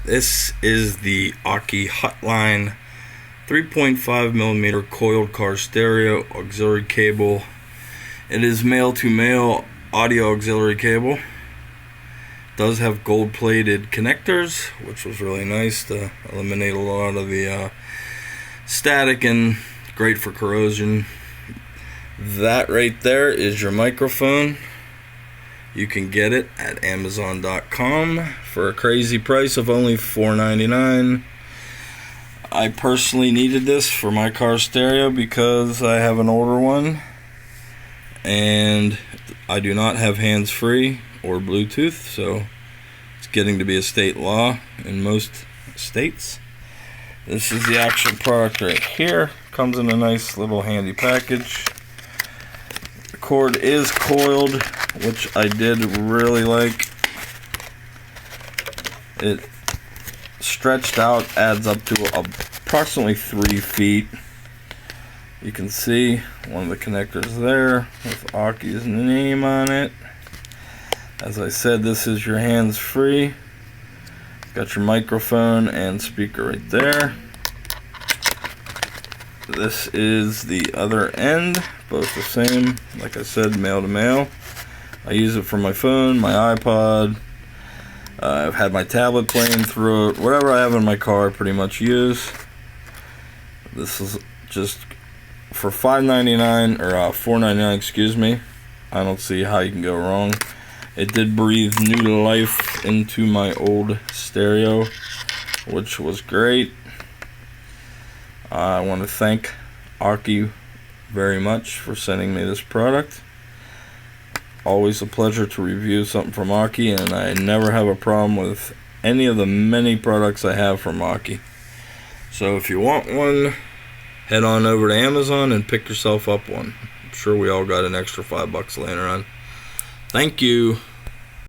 This is the AUKEY hotline 3.5mm coiled car stereo auxiliary cable. It is male to male audio auxiliary cable. It does have gold plated connectors, which was really nice to eliminate a lot of the static and great for corrosion. That right there is your microphone. You can get it at Amazon.com for a crazy price of only $4.99. I personally needed this for my car stereo because I have an older one and I do not have hands-free or Bluetooth, so it's getting to be a state law in most states. This is the actual product right here. Comes in a nice little handy package. The cord is coiled, which I did really like. It stretched out, adds up to approximately 3 feet. You can see one of the connectors there with AUKEY's name on it. As I said, this is your hands-free. Got your microphone and speaker right there. This is the other end, both the same. Like I said, male to male. I use it for my phone, my iPod. I've had my tablet playing through it. Whatever I have in my car, I pretty much use. This is just for $5.99 or $4.99, excuse me. I don't see how you can go wrong. It did breathe new life into my old stereo, which was great. I want to thank AUKEY very much for sending me this product. Always a pleasure to review something from AUKEY, and I never have a problem with any of the many products I have from AUKEY. So if you want one, head on over to Amazon and pick yourself up one. I'm sure we all got an extra $5 laying around. Thank you.